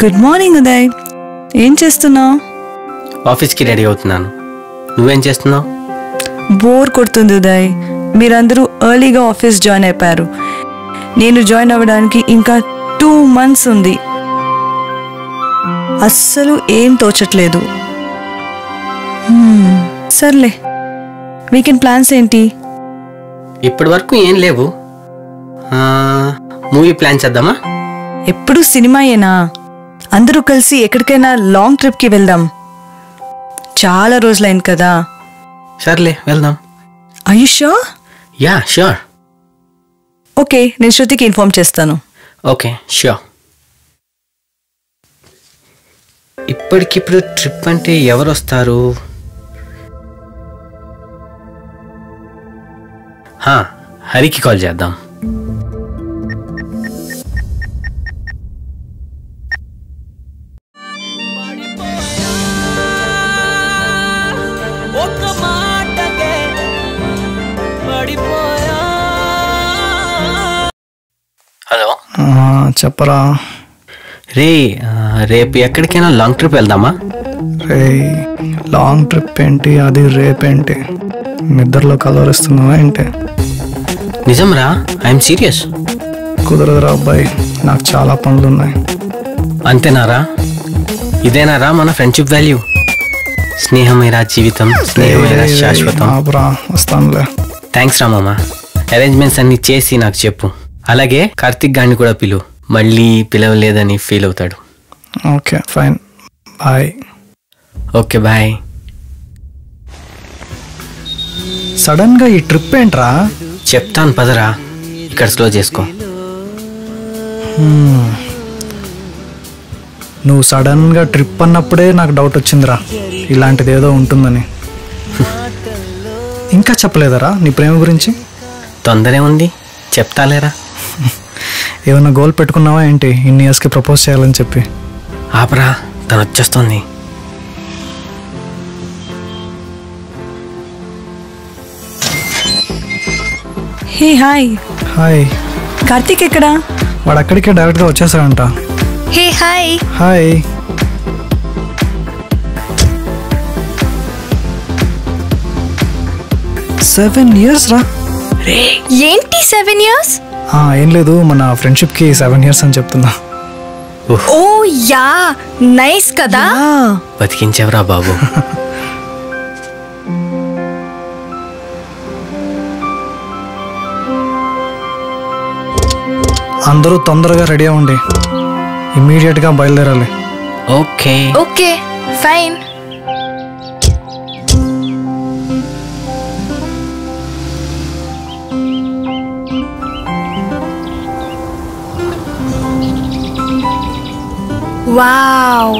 Good morning Uday. ఏం చేస్తున్నావు? ఆఫీస్కి రెడీ అవుతున్నాను. నువ్వేం చేస్తున్నావు? బోర్ కొడుతుంది ఉదయ్. మీరందరూ ఎర్లీగా ఆఫీస్ జాయిన్ అయిపోయారు. నేను జాయిన్ అవ్వడానికి ఇంకా 2 months ఉంది. అస్సలు ఏం తోచట్లేదు. సర్లే, వీకెండ్ ప్లాన్స్ ఏంటి? ఇప్పటి వరకు ఏం లేవు. మూవీ ప్లాన్ చేద్దామా? ఎప్పుడు సినిమాయేనా? అందరూ కలిసి ఎక్కడికైనా లాంగ్ ట్రిప్కి వెళ్దాం. చాలా రోజులైంది కదా. సర్లే, వెళ్దాం. Are you sure? Yeah, sure. Okay, నేను శృతికి ఇన్ఫార్మ్ చేస్తాను. Okay, sure. ఇప్పటికిప్పుడు ట్రిప్ అంటే ఎవరు వస్తారు? హరికి కాల్ చేద్దాం. హలో, చెప్పరా. రేపు ఎక్కడికైనా లాంగ్ ట్రిప్ వెళ్దామా? లాంగ్ ట్రిప్ ఏంటి, అది రేపేంటి? నిద్రలో కలవరిస్తున్నావా ఏంటి? నిజం రా, ఐఎమ్ సీరియస్. కుదరదురా అబ్బాయి, నాకు చాలా పనులు ఉన్నాయి. అంతేనారా? ఇదేనారా మన ఫ్రెండ్షిప్ వాల్యూ? స్నేహమేరా జీవితం, స్నేహమేరా శాశ్వతం. వస్తానులే. థ్యాంక్స్ రా మామ. అరేంజ్మెంట్స్ అన్ని చేసి నాకు చెప్పు. అలాగే కార్తిక్ గారిని కూడా పిలువు, మళ్ళీ పిలవలేదని ఫీల్ అవుతాడు. Okay, fine, bye. Okay, bye. Sudden గా ఈ ట్రిప్ ఏంట్రా? చెప్తాను పదరా, ఇక్కడ స్లో చేసుకో. నువ్వు సడన్ గా ట్రిప్ అన్నప్పుడే నాకు డౌట్ వచ్చిందిరా, ఇలాంటిది ఏదో ఉంటుందని. ఇంకా చెప్పలేదరా నీ ప్రేమ గురించి? తొందరే ఉంది, చెప్తాలేరా. ఏమన్నా గోల్ పెట్టుకున్నావా ఏంటి ఇన్ని ఇయర్స్కి ప్రపోజ్ చేయాలని చెప్పి? ఆపరా, తను వచ్చేస్తుంది. హే, హాయ్. హాయ్. కార్తీక్ ఎక్కడా? వాడు అక్కడికే డైరెక్ట్గా వచ్చేసాడంట. హే, హాయ్. హాయ్. సెవెన్ ఇయర్స్ రా. ఏంటి 7 years? ఏం లేదు, మన ఫ్రెండ్షిప్కి 7 years అని చెప్తున్నా. ఓ యా, నైస్ కదా. బతికించావురా బాబు. అందరూ తొందరగా రెడీ అవ్వండి, ఇమ్మీడియట్గా బయలుదేరాలి. Okay okay, fine. Wow,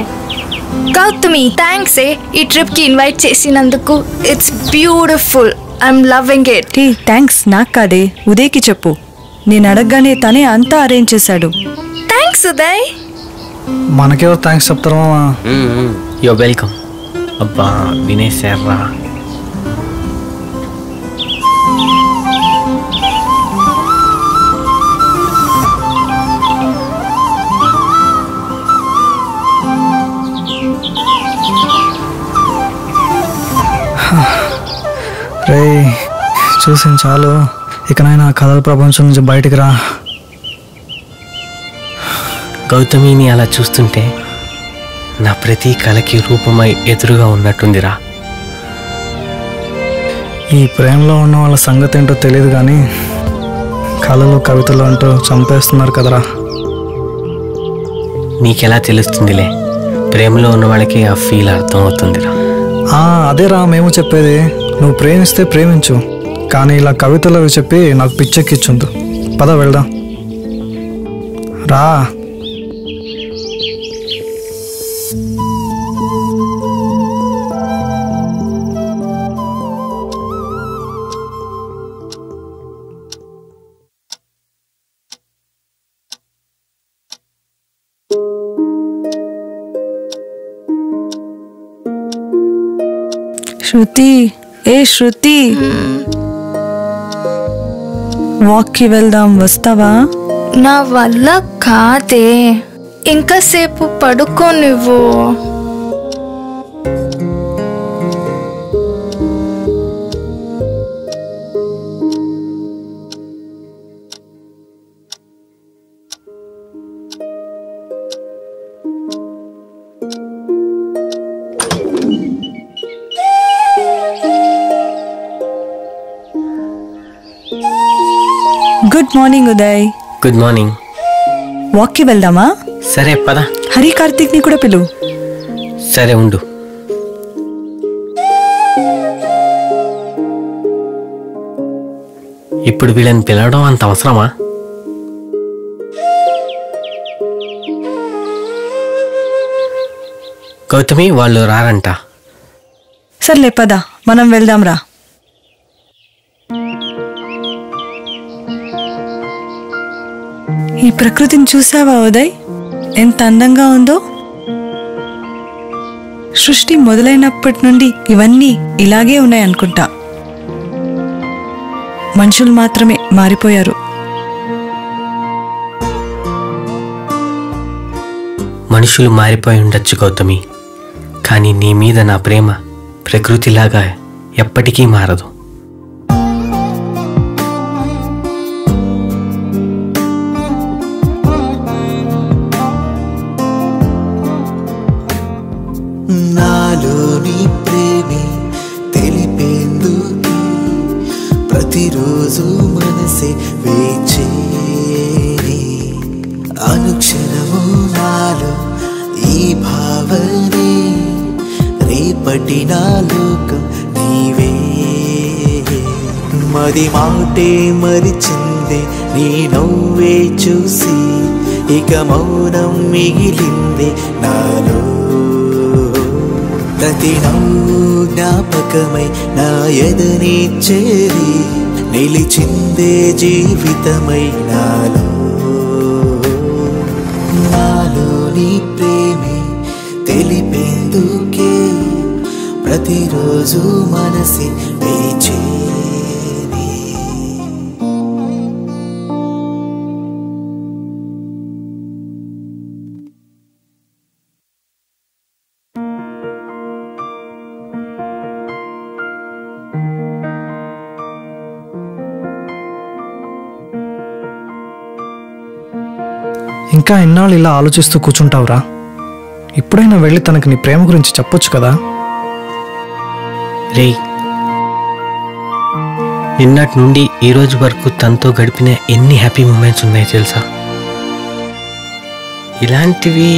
Gautami, thanks ఈ ట్రిప్ కి ఇన్వైట్ చేసినందుకు. It's beautiful, I'm loving it. Hey, thanks నాకు కాదే, ఉదయ్కి చెప్పు. నేను అడగగానే తనే అంతా అరేంజ్ చేశాడు. థ్యాంక్స్ ఉదయ్. మనకెవరు థ్యాంక్స్ చెప్తారు మామా? Yo welcome. అబ్బా, వినేశారా? రే, చూసింది చాలు, ఇకనైనా కథల ప్రపంచం నుంచి బయటికి రా. గౌతమిని అలా చూస్తుంటే నా ప్రతి కళకి రూపమై ఎదురుగా ఉన్నట్టుందిరా. ఈ ప్రేమలో ఉన్న వాళ్ళ సంగతి ఏంటో తెలియదు కానీ కళలు కవితలు అంటూ చంపేస్తున్నారు కదరా. నీకెలా తెలుస్తుందిలే, ప్రేమలో ఉన్న వాళ్ళకి ఆ ఫీల్ అర్థం అవుతుందిరా. అదేరా మేము చెప్పేది, నువ్వు ప్రేమిస్తే ప్రేమించు, కానీ ఇలా కవితలు అవి చెప్పి నాకు పిచ్చెక్కిచ్చుందు. పద వెళ్దాం, రా. శృతి, శృతి, వాక్కి వెళ్దాం, వస్తావా? నా వల్ల కాదే. ఇంకాసేపు పడుకో నువ్వు. Good morning Uday. Good morning. వాక్కి వెళ్దామా? సరే పద. హరి కార్తీక్ని కూడా పిలువు. సరే ఉండు. ఇప్పుడు వీళ్ళని పిలవడం అంత అవసరమా? గౌతమి వాళ్ళు రారంట. సర్లే పద, మనం వెళ్దాం రా. ఈ ప్రకృతిని చూసావా ఉదయ్, ఎంత అందంగా ఉందో. సృష్టి మొదలైనప్పటి నుండి ఇవన్నీ ఇలాగే ఉన్నాయనుకుంటా. మనుషులు మాత్రమే మారిపోయారు. మనుషులు మారిపోయి ఉండొచ్చు గౌతమి, కానీ నీ మీద నా ప్రేమ ప్రకృతిలాగా ఎప్పటికీ మారదు. నాలోని ప్రేమే తెలిపేందుకు ప్రతిరోజు మనసే వేచేనే, అనుక్షణము నాలో ఈ భావనే, రేపటి నా లోకం నీవే. మది మాటే మరిచిందే నీ నవ్వే చూసి, ఇక మౌనం మిగిలిందే నాలో. ప్రతి నవ్వు జ్ఞాపకమై నా ఎదనే చేరి, నిలిచిందే జీవితమై నాలో. నాలోని ప్రేమే తెలిపేందుకే ప్రతిరోజు మనసి వేచేనే. ఇంకా ఎన్నాళ్ళు ఇలా ఆలోచిస్తూ కూర్చుంటావురా? ఇప్పుడైనా వెళ్ళి తనకి నీ ప్రేమ గురించి చెప్పొచ్చు కదా. రే, నిన్నటి నుండి ఈ రోజు వరకు తనతో గడిపిన ఎన్ని హ్యాపీ మూమెంట్స్ ఉన్నాయో తెలుసా? ఇలాంటివి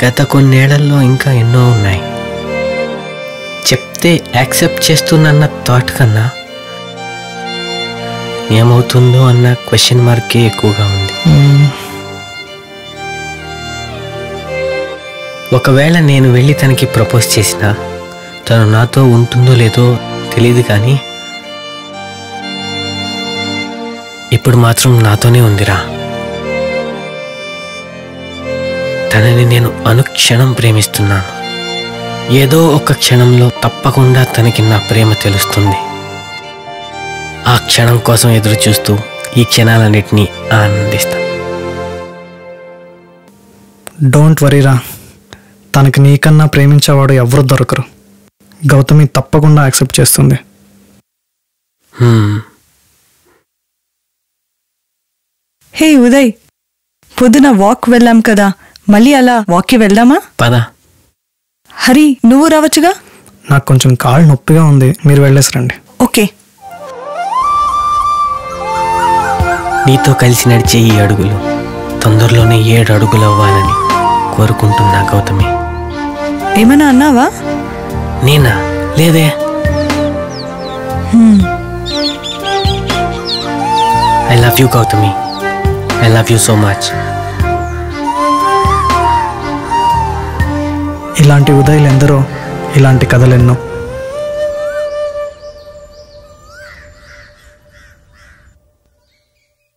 గత కొన్నేళ్లలో ఇంకా ఎన్నో ఉన్నాయి. చెప్తే యాక్సెప్ట్ చేస్తున్న థాట్ కన్నా ఏమవుతుందో అన్న క్వశ్చన్ మార్కే ఎక్కువగా ఉంది. ఒకవేళ నేను వెళ్ళి తనకి ప్రపోజ్ చేసినా తను నాతో ఉంటుందో లేదో తెలియదు, కానీ ఇప్పుడు మాత్రం నాతోనే ఉందిరా. తనని నేను అనుక్షణం ప్రేమిస్తున్నాను. ఏదో ఒక క్షణంలో తప్పకుండా తనకి నా ప్రేమ తెలుస్తుంది. ఆ క్షణం కోసం ఎదురు చూస్తూ ఈ క్షణాలన్నిటినీ ఆనందిస్తాను. డోంట్ వరీరా, తనకి నీకన్నా ప్రేమించేవాడు ఎవరు దొరకరు. గౌతమి తప్పకుండా యాక్సెప్ట్ చేస్తుంది. హే ఉదయ్, పొద్దున వాక్ వెళ్ళాం కదా, మళ్ళీ అలా వాక్కి వెళ్దామా? పద. హరి నువ్వు రావచ్చుగా. నాకు కొంచెం కాళ్ళు నొప్పిగా ఉంది, మీరు వెళ్ళేసి రండి. ఓకే. నీతో కలిసి నడిచే ఈ అడుగులు తొందరలోనే 7 అడుగులు అవ్వాలని కోరుకుంటున్నా గౌతమి. ఏమన్నా అన్నావా? నేనా? లేదే. I love you Gautami. I love you so much. ఇలాంటి ఉదయాలు ఎందరో, ఇలాంటి కథలెన్నో.